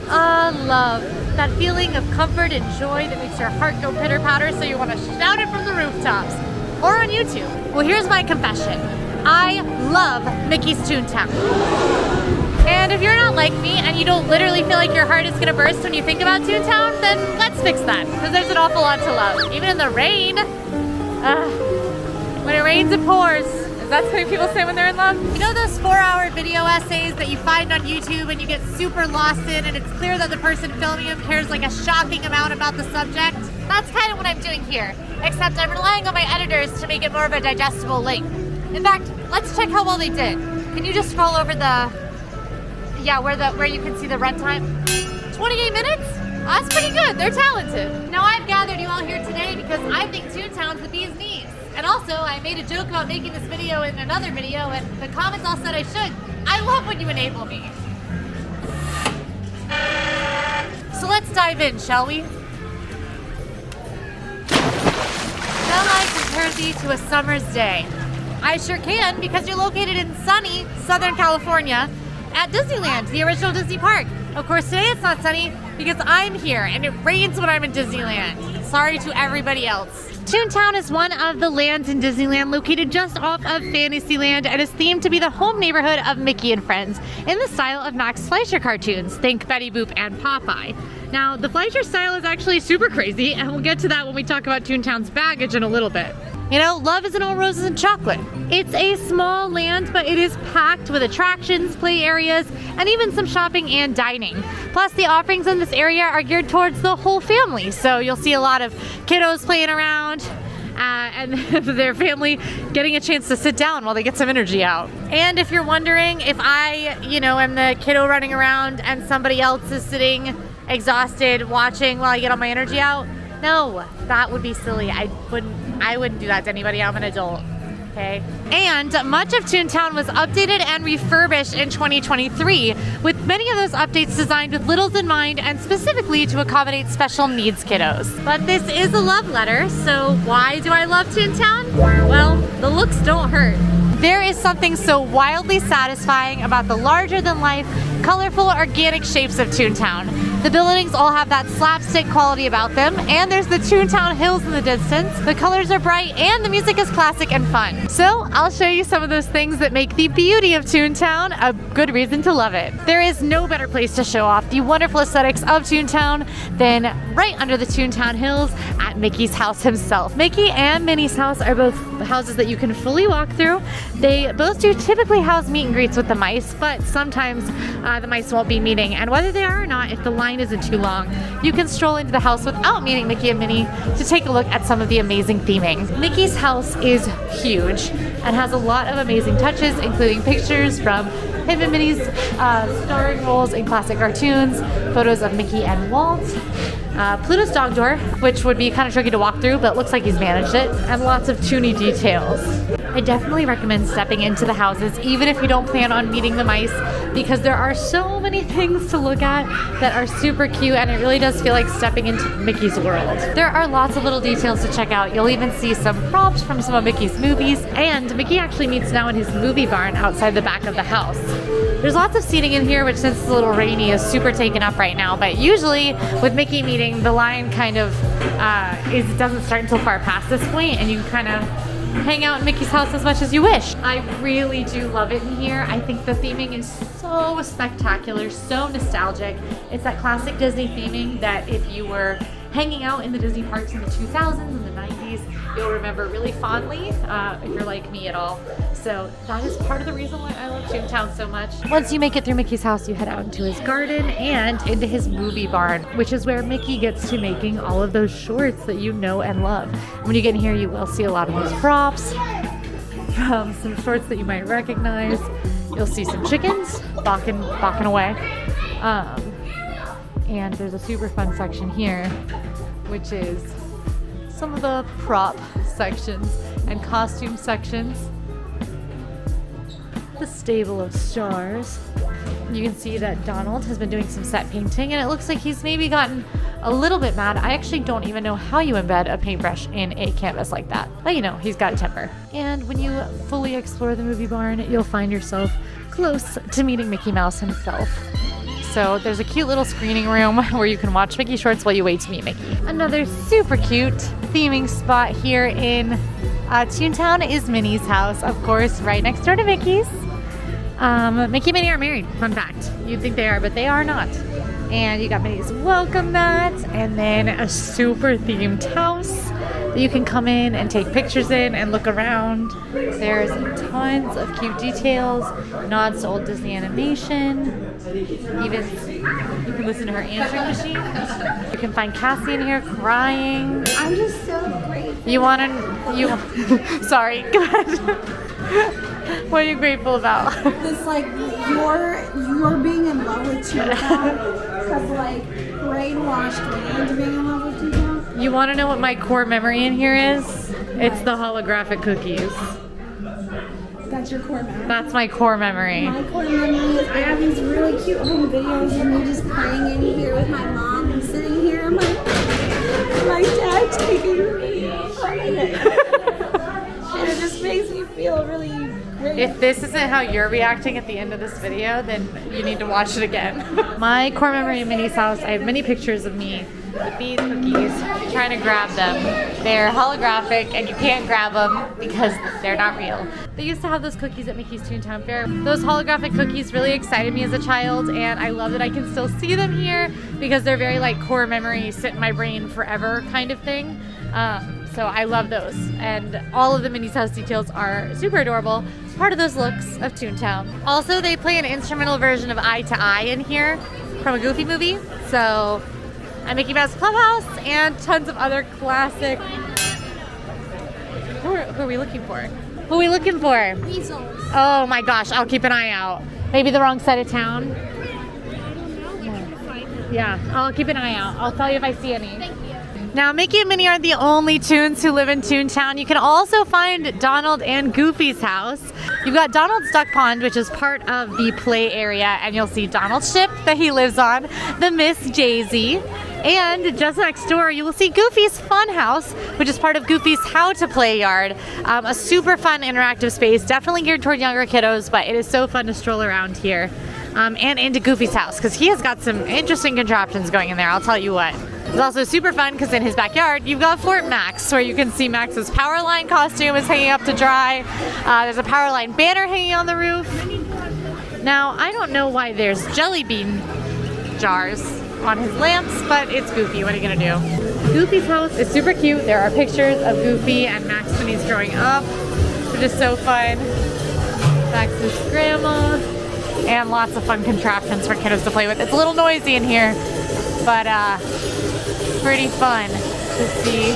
love. That feeling of comfort and joy that makes your heart go pitter-patter so you want to shout it from the rooftops. Or on YouTube. Well, here's my confession. I love Mickey's Toontown. And if you're not like me and you don't literally feel like your heart is gonna burst when you think about Toontown, then let's fix that, because there's an awful lot to love. Even in the rain. When it rains, it pours. Is that something people say when they're in love? You know those 4-hour video essays that you find on YouTube and you get super lost in, and it's clear that the person filming them cares like a shocking amount about the subject? That's kind of what I'm doing here, except I'm relying on my editors to make it more of a digestible link. In fact, let's check how well they did. Can you just scroll over where you can see the runtime? 28 minutes? That's pretty good. They're talented. Now, I've gathered you all here today because I think Toontown's the bee's knees. And also, I made a joke about making this video in another video, and the comments all said I should. I love when you enable me. So let's dive in, shall we? Shall I compare thee to a summer's day? I sure can, because you're located in sunny Southern California at Disneyland, the original Disney park. Of course, today it's not sunny because I'm here and it rains when I'm in Disneyland. Sorry to everybody else. Toontown is one of the lands in Disneyland located just off of Fantasyland and is themed to be the home neighborhood of Mickey and Friends in the style of Max Fleischer cartoons. Think Betty Boop and Popeye. Now, the Fleischer style is actually super crazy, and we'll get to that when we talk about Toontown's baggage in a little bit. You know, love isn't all roses and chocolate. It's a small land, but it is packed with attractions, play areas, and even some shopping and dining. Plus, the offerings in this area are geared towards the whole family, so you'll see a lot of kiddos playing around and their family getting a chance to sit down while they get some energy out. And if you're wondering if I, am the kiddo running around and somebody else is sitting exhausted watching while I get all my energy out, no, that would be silly. I wouldn't do that to anybody. I'm an adult, okay? And much of Toontown was updated and refurbished in 2023, with many of those updates designed with littles in mind and specifically to accommodate special needs kiddos. But this is a love letter, so why do I love Toontown? Well, the looks don't hurt. There is something so wildly satisfying about the larger-than-life, colorful, organic shapes of Toontown. The buildings all have that slapstick quality about them, and there's the Toontown Hills in the distance. The colors are bright, and the music is classic and fun. So I'll show you some of those things that make the beauty of Toontown a good reason to love it. There is no better place to show off the wonderful aesthetics of Toontown than right under the Toontown Hills at Mickey's house himself. Mickey and Minnie's house are both houses that you can fully walk through. They both do typically house meet and greets with the mice, but sometimes the mice won't be meeting. And whether they are or not, if the line isn't too long, you can stroll into the house without meeting Mickey and Minnie to take a look at some of the amazing theming. Mickey's house is huge and has a lot of amazing touches, including pictures from him and Minnie's starring roles in classic cartoons, photos of Mickey and Walt, Pluto's dog door, which would be kind of tricky to walk through, but looks like he's managed it, and lots of toony details. I definitely recommend stepping into the houses, even if you don't plan on meeting the mice, because there are so many things to look at that are super cute, and it really does feel like stepping into Mickey's world. There are lots of little details to check out. You'll even see some props from some of Mickey's movies, and Mickey actually meets now in his movie barn outside the back of the house. There's lots of seating in here, which since it's a little rainy is super taken up right now, but usually with Mickey meeting, the line kind of doesn't start until far past this point, and you can kind of hang out in Mickey's house as much as you wish. I really do love it in here. I think the theming is so spectacular, so nostalgic. It's that classic Disney theming that if you were hanging out in the Disney parks in the 2000s and the 90s, you'll remember really fondly if you're like me at all. So that is part of the reason why I love Toontown so much. Once you make it through Mickey's house, you head out into his garden and into his movie barn, which is where Mickey gets to making all of those shorts that you know and love. When you get in here, you will see a lot of those props from some shorts that you might recognize. You'll see some chickens balking away. And there's a super fun section here, which is some of the prop sections and costume sections. The stable of stars. You can see that Donald has been doing some set painting, and it looks like he's maybe gotten a little bit mad. I actually don't even know how you embed a paintbrush in a canvas like that, but he's got a temper. And when you fully explore the movie barn, you'll find yourself close to meeting Mickey Mouse himself. So there's a cute little screening room where you can watch Mickey shorts while you wait to meet Mickey. Another super cute theming spot here in Toontown is Minnie's house, of course, right next door to Mickey's. Mickey and Minnie are married, fun fact. You'd think they are, but they are not. And you got Minnie's welcome mat, and then a super themed house that you can come in and take pictures in and look around. There's tons of cute details, nods to old Disney animation. Even you can listen to her answering machine. You can find Cassie in here crying. I'm just so grateful. Sorry, go ahead. What are you grateful about? This you're being in love with Toontown because brainwashed me into being in love with Toontown. You want to know what my core memory in here is? It's the holographic cookies. That's your core memory? That's my core memory. My core memory is I have these really cute home videos of me just playing in here with my mom and sitting here and my dad taking me. And it just makes me feel really great. If this isn't how you're reacting at the end of this video, then you need to watch it again. My core memory in Minnie's house, I have many pictures of me with these cookies trying to grab them. They're holographic and you can't grab them because they're not real. They used to have those cookies at Mickey's Toontown Fair. Those holographic cookies really excited me as a child, and I love that I can still see them here because they're very core memory, sit in my brain forever kind of thing. So I love those, and all of the Minnie's house details are super adorable. Part of those looks of Toontown. Also, they play an instrumental version of Eye to Eye in here from a Goofy movie. So, Mickey Mouse Clubhouse and tons of other classic. Who are we looking for? Who are we looking for? Weasels. Oh my gosh, I'll keep an eye out. Maybe the wrong side of town. Yeah, I'll keep an eye out. I'll tell you if I see any. Thank you. Now, Mickey and Minnie aren't the only Toons who live in Toontown. You can also find Donald and Goofy's house. You've got Donald's Duck Pond, which is part of the play area, and you'll see Donald's ship that he lives on, the Miss Daisy. And just next door, you will see Goofy's Fun House, which is part of Goofy's How to Play Yard. A super fun interactive space, definitely geared toward younger kiddos, but it is so fun to stroll around here. And into Goofy's house, because he has got some interesting contraptions going in there, I'll tell you what. It's also super fun because in his backyard, you've got Fort Max, where you can see Max's Powerline costume is hanging up to dry. There's a Powerline banner hanging on the roof. Now, I don't know why there's jelly bean jars on his lamps, but it's Goofy. What are you gonna do? Goofy's house is super cute. There are pictures of Goofy and Max when he's growing up, which is so fun. Max's grandma, and lots of fun contraptions for kiddos to play with. It's a little noisy in here, but pretty fun to see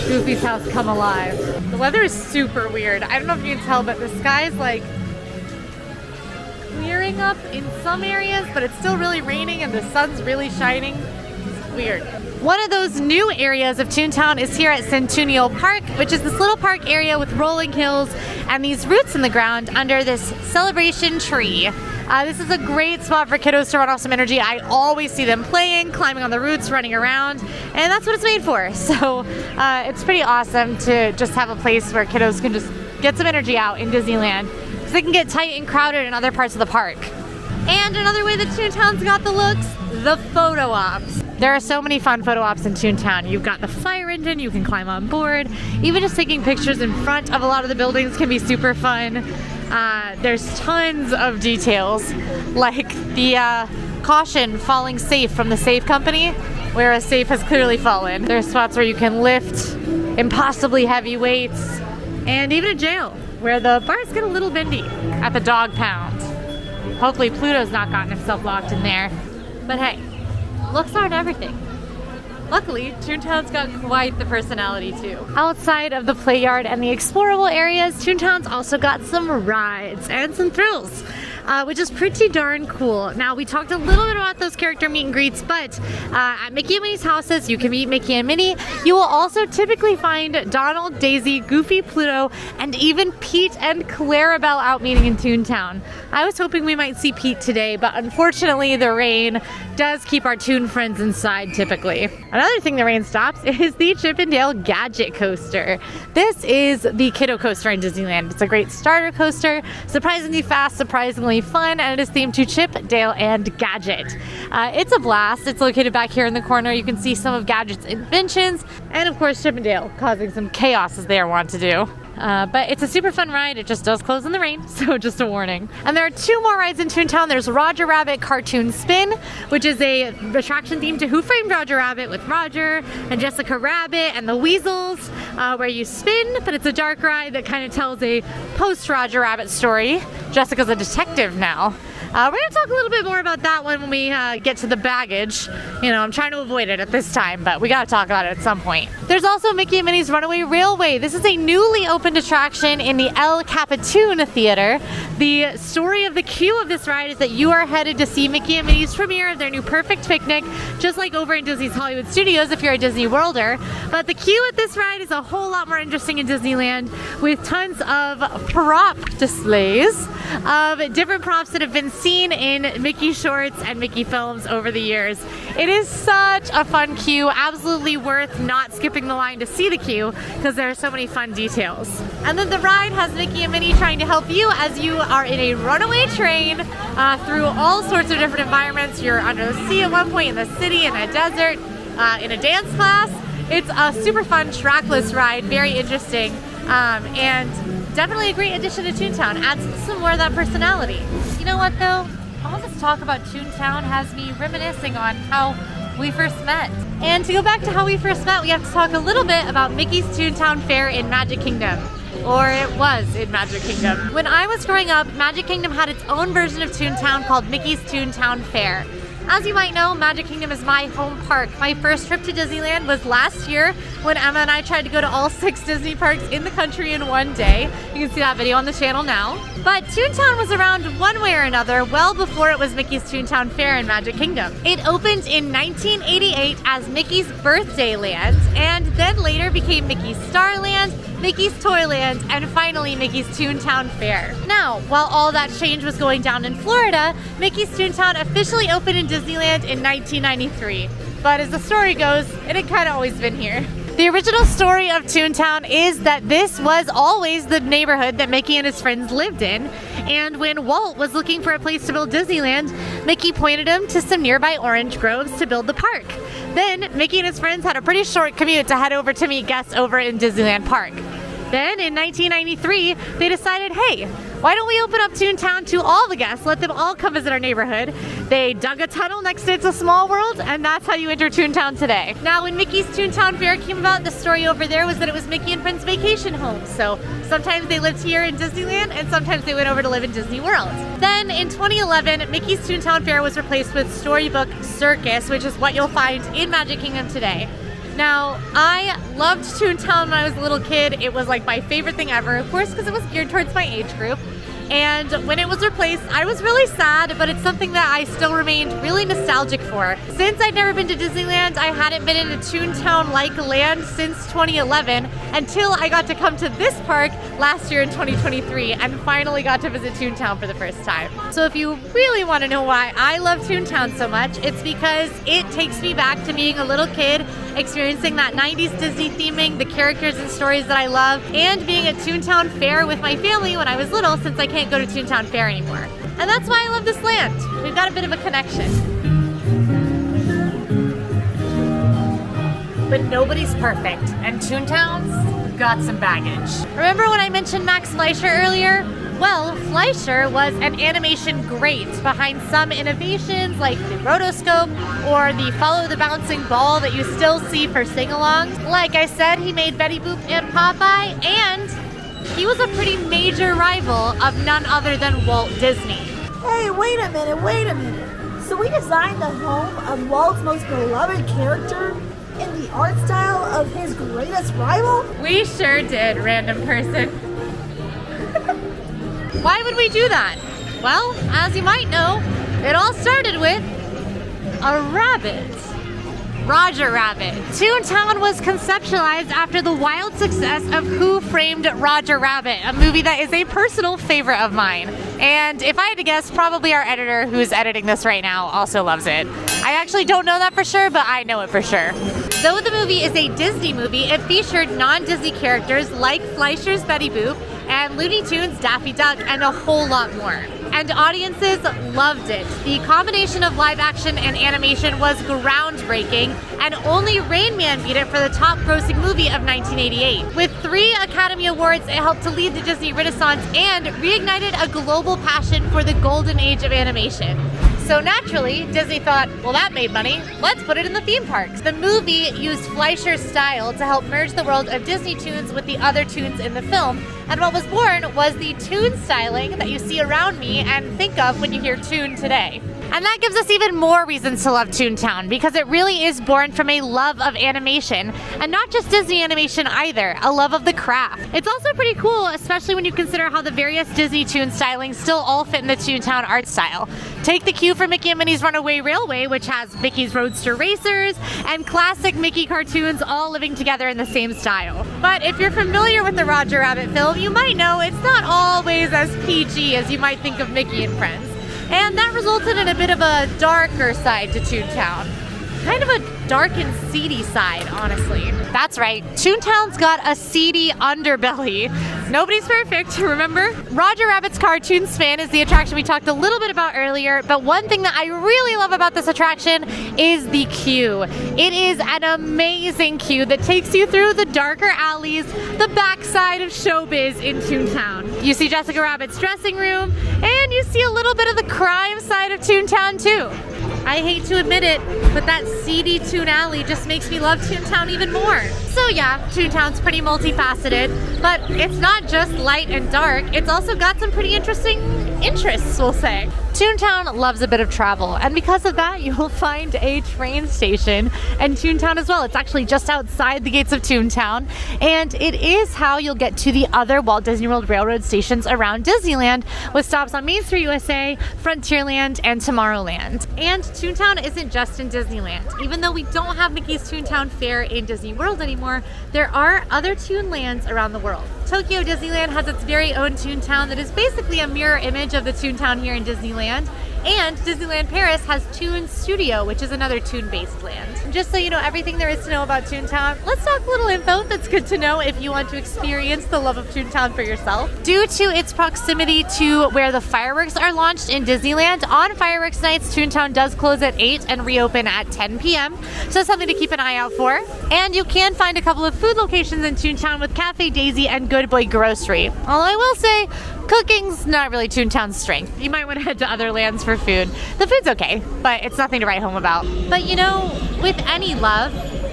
Goofy's house come alive. The weather is super weird. I don't know if you can tell, but the sky's clearing up in some areas, but it's still really raining and the sun's really shining. It's weird. One of those new areas of Toontown is here at Centennial Park, which is this little park area with rolling hills and these roots in the ground under this celebration tree. This is a great spot for kiddos to run off some energy. I always see them playing, climbing on the roots, running around, and that's what it's made for. So it's pretty awesome to just have a place where kiddos can just get some energy out in Disneyland, because they can get tight and crowded in other parts of the park. And another way that Toontown's got the looks, the photo ops. There are so many fun photo ops in Toontown. You've got the fire engine, you can climb on board. Even just taking pictures in front of a lot of the buildings can be super fun. There's tons of details, like the caution falling safe from the safe company, where a safe has clearly fallen. There's spots where you can lift impossibly heavy weights, and even a jail, where the bars get a little bendy at the dog pound. Hopefully Pluto's not gotten himself locked in there. But hey, looks aren't everything. Luckily, Toontown's got quite the personality too. Outside of the play yard and the explorable areas, Toontown's also got some rides and some thrills, which is pretty darn cool. Now, we talked a little bit about those character meet and greets, but at Mickey and Minnie's houses, you can meet Mickey and Minnie. You will also typically find Donald, Daisy, Goofy, Pluto, and even Pete and Clarabelle out meeting in Toontown. I was hoping we might see Pete today, but unfortunately the rain does keep our Toon friends inside typically. Another thing the rain stops is the Chip 'n Dale Gadget Coaster. This is the kiddo coaster in Disneyland. It's a great starter coaster, surprisingly fast, surprisingly definitely fun, and it is themed to Chip, Dale, and Gadget. It's a blast. It's located back here in the corner. You can see some of Gadget's inventions, and of course Chip and Dale causing some chaos as they are wont to do. But it's a super fun ride. It just does close in the rain, so just a warning. And there are 2 more rides in Toontown. There's Roger Rabbit Cartoon Spin, which is a attraction themed to Who Framed Roger Rabbit, with Roger and Jessica Rabbit and the Weasels, where you spin, but it's a dark ride that kind of tells a post-Roger Rabbit story. Jessica's a detective now. We're going to talk a little bit more about that one when we get to the baggage. You know, I'm trying to avoid it at this time, but we got to talk about it at some point. There's also Mickey and Minnie's Runaway Railway. This is a newly opened attraction in the El Capitan Theater. The story of the queue of this ride is that you are headed to see Mickey and Minnie's premiere of their new Perfect Picnic, just like over in Disney's Hollywood Studios if you're a Disney Worlder. But the queue at this ride is a whole lot more interesting in Disneyland, with tons of prop displays of different props that have been seen in Mickey shorts and Mickey films over the years. It is such a fun queue, absolutely worth not skipping the line to see the queue because there are so many fun details. And then the ride has Mickey and Minnie trying to help you as you are in a runaway train through all sorts of different environments. You're under the sea at one point, in the city, in a desert, in a dance class. It's a super fun trackless ride, very interesting, and definitely a great addition to Toontown. Adds some more of that personality. You know what though? All this talk about Toontown has me reminiscing on how we first met. And to go back to how we first met, we have to talk a little bit about Mickey's Toontown Fair in Magic Kingdom. Or it was in Magic Kingdom. When I was growing up, Magic Kingdom had its own version of Toontown called Mickey's Toontown Fair. As you might know, Magic Kingdom is my home park. My first trip to Disneyland was last year when Emma and I tried to go to all 6 Disney parks in the country in one day. You can see that video on the channel now. But Toontown was around one way or another well before it was Mickey's Toontown Fair in Magic Kingdom. It opened in 1988 as Mickey's Birthday Land, and then later became Mickey's Starland, Mickey's Toyland, and finally Mickey's Toontown Fair. Now, while all that change was going down in Florida, Mickey's Toontown officially opened in Disneyland in 1993. But as the story goes, it had kind of always been here. The original story of Toontown is that this was always the neighborhood that Mickey and his friends lived in, and when Walt was looking for a place to build Disneyland, Mickey pointed him to some nearby orange groves to build the park. Then Mickey and his friends had a pretty short commute to head over to meet guests over in Disneyland Park. Then in 1993, they decided, hey, why don't we open up Toontown to all the guests, let them all come visit our neighborhood. They dug a tunnel next to It's a Small World, and that's how you enter Toontown today. Now, when Mickey's Toontown Fair came about, the story over there was that it was Mickey and Friends vacation home. So sometimes they lived here in Disneyland, and sometimes they went over to live in Disney World. Then in 2011, Mickey's Toontown Fair was replaced with Storybook Circus, which is what you'll find in Magic Kingdom today. Now, I loved Toontown when I was a little kid. It was like my favorite thing ever, of course, because it was geared towards my age group. And when it was replaced, I was really sad, but it's something that I still remained really nostalgic for. Since I'd never been to Disneyland, I hadn't been in a Toontown-like land since 2011 until I got to come to this park last year in 2023 and finally got to visit Toontown for the first time. So if you really want to know why I love Toontown so much, it's because it takes me back to being a little kid, experiencing that 90s Disney theming, the characters and stories that I love, and being at Toontown Fair with my family when I was little, since I can't go to Toontown Fair anymore. And that's why I love this land. We've got a bit of a connection. But nobody's perfect, and Toontown's got some baggage. Remember when I mentioned Max Fleischer earlier? Well, Fleischer was an animation great behind some innovations like the rotoscope or the follow the bouncing ball that you still see for sing-alongs. Like I said, he made Betty Boop and Popeye, and he was a pretty major rival of none other than Walt Disney. Hey, wait a minute. So we designed the home of Walt's most beloved character in the art style of his greatest rival? We sure did, random person. Why would we do that? Well, as you might know, it all started with a rabbit. Roger Rabbit. Toontown was conceptualized after the wild success of Who Framed Roger Rabbit, a movie that is a personal favorite of mine. And if I had to guess, probably our editor who's editing this right now also loves it. I actually don't know that for sure, but I know it for sure. Though the movie is a Disney movie, it featured non-Disney characters like Fleischer's Betty Boop and Looney Tunes, Daffy Duck, and a whole lot more. And audiences loved it. The combination of live action and animation was groundbreaking, and only Rain Man beat it for the top grossing movie of 1988. With 3 Academy Awards, it helped to lead the Disney Renaissance and reignited a global passion for the golden age of animation. So naturally, Disney thought, well, that made money. Let's put it in the theme parks. The movie used Fleischer's style to help merge the world of Disney tunes with the other tunes in the film. And what was born was the tune styling that you see around me and think of when you hear tune today. And that gives us even more reasons to love Toontown, because it really is born from a love of animation, and not just Disney animation either, a love of the craft. It's also pretty cool, especially when you consider how the various Disney tune stylings still all fit in the Toontown art style. Take the cue from Mickey and Minnie's Runaway Railway, which has Mickey's Roadster Racers and classic Mickey cartoons all living together in the same style. But if you're familiar with the Roger Rabbit film, you might know it's not always as PG as you might think of Mickey and Friends. And that resulted in a bit of a darker side to Toontown. Kind of a dark and seedy side, honestly. That's right, Toontown's got a seedy underbelly. Nobody's perfect, remember? Roger Rabbit's cartoon span is the attraction we talked a little bit about earlier, but one thing that I really love about this attraction is the queue. It is an amazing queue that takes you through the darker alleys, the backside of showbiz in Toontown. You see Jessica Rabbit's dressing room, and you see a little bit of the crime side of Toontown too. I hate to admit it, but that seedy Toon Alley just makes me love Toontown even more. So yeah, Toontown's pretty multifaceted, but it's not just light and dark, it's also got some pretty interesting interests, we'll say. Toontown loves a bit of travel, and because of that, you will find a train station in Toontown as well. It's actually just outside the gates of Toontown, and it is how you'll get to the other Walt Disney World Railroad stations around Disneyland, with stops on Main Street USA, Frontierland, and Tomorrowland. And Toontown isn't just in Disneyland. Even though we don't have Mickey's Toontown Fair in Disney World anymore, there are other Toonlands around the world. Tokyo Disneyland has its very own Toontown that is basically a mirror image of the Toontown here in Disneyland. And Disneyland Paris has Toon Studio, which is another Toon-based land. And just so you know everything there is to know about Toontown, let's talk a little info that's good to know if you want to experience the love of Toontown for yourself. Due to its proximity to where the fireworks are launched in Disneyland, on fireworks nights, Toontown does close at 8 and reopen at 10 p.m. So that's something to keep an eye out for. And you can find a couple of food locations in Toontown with Cafe Daisy and Good Boy Grocery. All I will say, cooking's not really Toontown's strength. You might want to head to other lands for food. The food's okay, but it's nothing to write home about. But you know, with any love,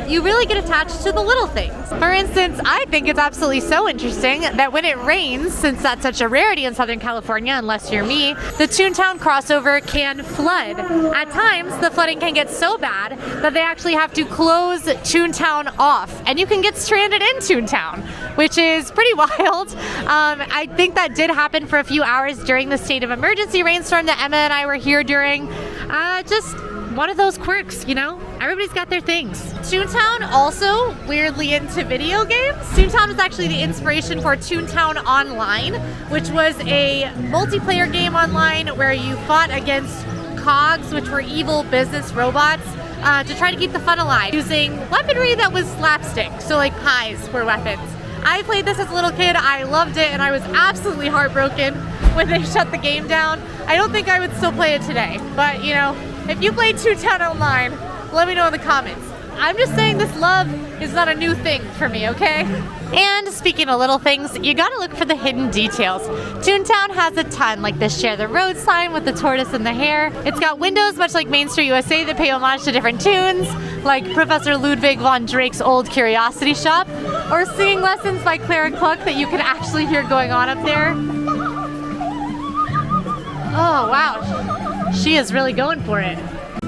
you really get attached to the little things. For instance, I think it's absolutely so interesting that when it rains, since that's such a rarity in Southern California, unless you're me, the Toontown crossover can flood. At times, the flooding can get so bad that they actually have to close Toontown off, and you can get stranded in Toontown, which is pretty wild. I think that did happen for a few hours during the state of emergency rainstorm that Emma and I were here during. Just one of those quirks, you know? Everybody's got their things. Toontown also weirdly into video games. Toontown was actually the inspiration for Toontown Online, which was a multiplayer game online where you fought against cogs, which were evil business robots, to try to keep the fun alive using weaponry that was slapstick. So like pies were weapons. I played this as a little kid, I loved it, and I was absolutely heartbroken when they shut the game down. I don't think I would still play it today, but you know, if you played Toontown Online, let me know in the comments. I'm just saying this love is not a new thing for me, okay? And speaking of little things, you gotta look for the hidden details. Toontown has a ton, like the Share the Road sign with the tortoise and the hare. It's got windows, much like Main Street USA, that pay homage to different tunes, like Professor Ludwig von Drake's Old Curiosity Shop, or singing lessons by Clara Cluck that you can actually hear going on up there. Oh, wow. She is really going for it.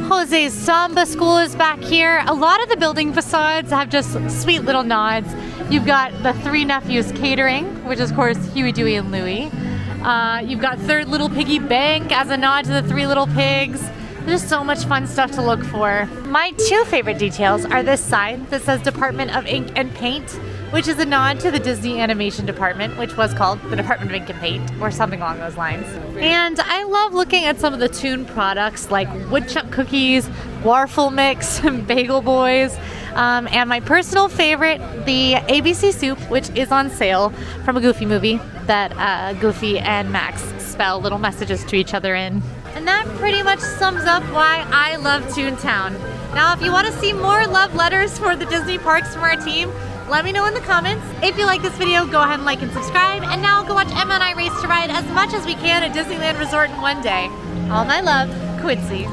Jose's Samba School is back here. A lot of the building facades have just sweet little nods. You've got the Three Nephews Catering, which is, of course, Huey, Dewey, and Louie. You've got Third Little Piggy Bank as a nod to the Three Little Pigs. There's so much fun stuff to look for. My two favorite details are this sign that says Department of Ink and Paint, which is a nod to the Disney Animation Department, which was called the Department of Ink and Paint, or something along those lines. And I love looking at some of the Toon products like woodchuck cookies, Warful Mix, Bagel Boys, and my personal favorite, the ABC soup, which is on sale from a Goofy movie that Goofy and Max spell little messages to each other in. And that pretty much sums up why I love Toontown. Now, if you want to see more love letters for the Disney parks from our team, let me know in the comments. If you like this video, go ahead and like and subscribe. And now go watch Emma and I race to ride as much as we can at Disneyland Resort in one day. All my love, Quincy.